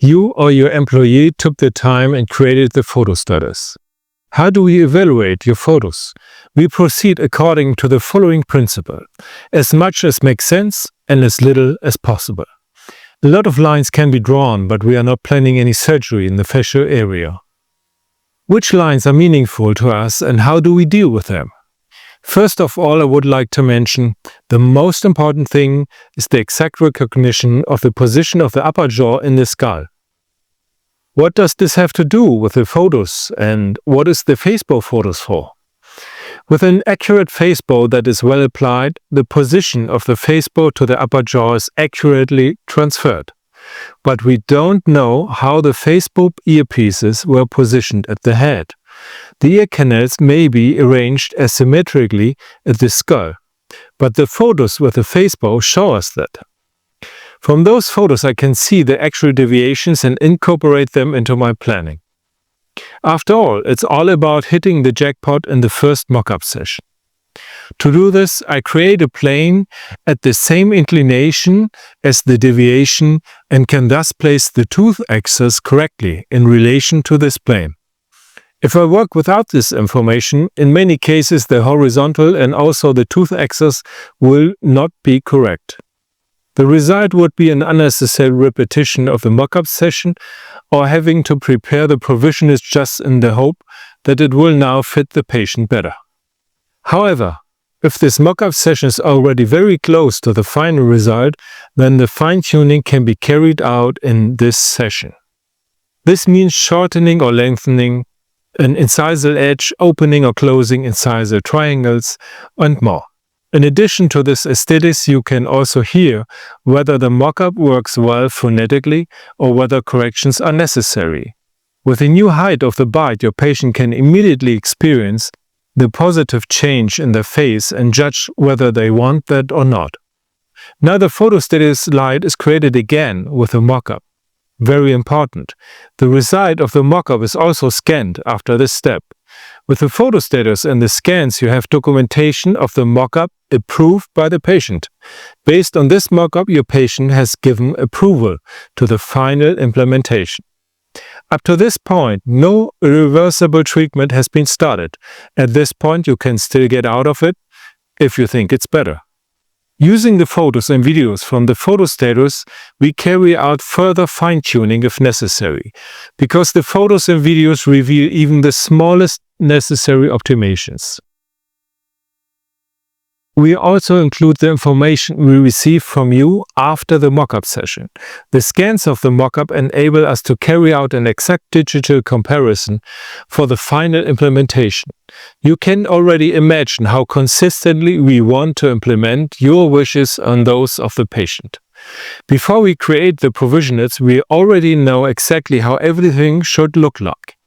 You or your employee took the time and created the photo status. How do we evaluate your photos? We proceed according to the following principle: as much as makes sense and as little as possible. A lot of lines can be drawn, but we are not planning any surgery in the facial area. Which lines are meaningful to us and how do we deal with them? First of all, I would like to mention the most important thing is the exact recognition of the position of the upper jaw in the skull. What does this have to do with the photos, and what is the Facebook photos for? With an accurate face bow that is well applied, the position of the face bow to the upper jaw is accurately transferred. But we don't know how the face bow earpieces were positioned at the head. The ear canals may be arranged asymmetrically at the skull, but the photos with the face bow show us that. From those photos I can see the actual deviations and incorporate them into my planning. After all, it's all about hitting the jackpot in the first mock-up session. To do this, I create a plane at the same inclination as the deviation and can thus place the tooth axis correctly in relation to this plane. If I work without this information, in many cases the horizontal and also the tooth axis will not be correct. The result would be an unnecessary repetition of the mock-up session or having to prepare the provisionals just in the hope that it will now fit the patient better. However, if this mock-up session is already very close to the final result, then the fine-tuning can be carried out in this session. This means shortening or lengthening an incisal edge, opening or closing incisal triangles, and more. In addition to this aesthetics, you can also hear whether the mock-up works well phonetically or whether corrections are necessary. With a new height of the bite, your patient can immediately experience the positive change in their face and judge whether they want that or not. Now the photo status slide is created again with a mock-up. Very important. The result of the mock-up is also scanned after this step. With the photo status and the scans, you have documentation of the mock-up approved by the patient. Based on this mock-up, your patient has given approval to the final implementation. Up to this point, no irreversible treatment has been started. At this point, you can still get out of it if you think it's better. Using the photos and videos from the photo status, we carry out further fine-tuning if necessary, because the photos and videos reveal even the smallest necessary optimizations. We also include the information we receive from you after the mock-up session. The scans of the mock-up enable us to carry out an exact digital comparison for the final implementation. You can already imagine how consistently we want to implement your wishes on those of the patient. Before we create the provisionals, we already know exactly how everything should look like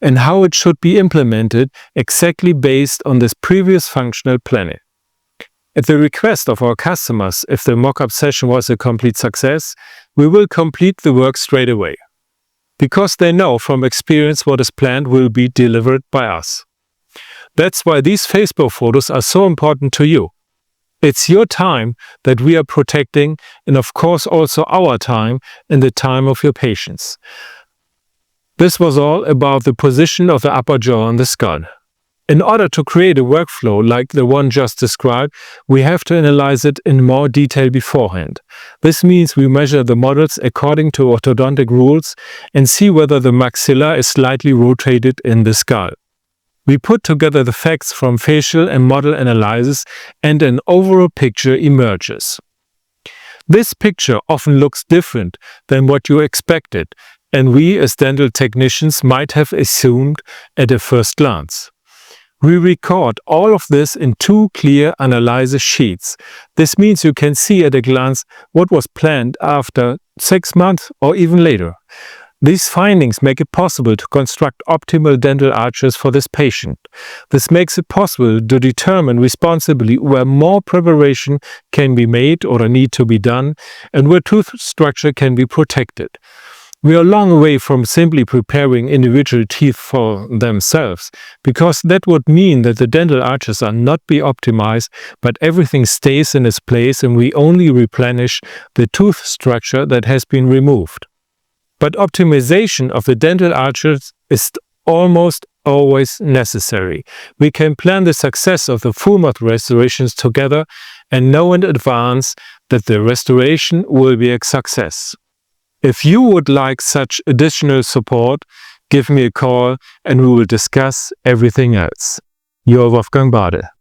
and how it should be implemented exactly based on this previous functional planning. At the request of our customers, if the mock-up session was a complete success, we will complete the work straight away, because they know from experience what is planned will be delivered by us. That's why these Facebook photos are so important to you. It's your time that we are protecting, and of course also our time and the time of your patients. This was all about the position of the upper jaw on the skull. In order to create a workflow like the one just described, we have to analyze it in more detail beforehand. This means we measure the models according to orthodontic rules and see whether the maxilla is slightly rotated in the skull. We put together the facts from facial and model analysis and an overall picture emerges. This picture often looks different than what you expected, and we as dental technicians might have assumed at a first glance. We record all of this in two clear analysis sheets. This means you can see at a glance what was planned after 6 months or even later. These findings make it possible to construct optimal dental arches for this patient. This makes it possible to determine responsibly where more preparation can be made or need to be done, and where tooth structure can be protected. We are a long way from simply preparing individual teeth for themselves, because that would mean that the dental arches are not be optimized, but everything stays in its place and we only replenish the tooth structure that has been removed. But optimization of the dental arches is almost always necessary. We can plan the success of the full mouth restorations together and know in advance that the restoration will be a success. If you would like such additional support, give me a call and we will discuss everything else. Your Wolfgang Bade.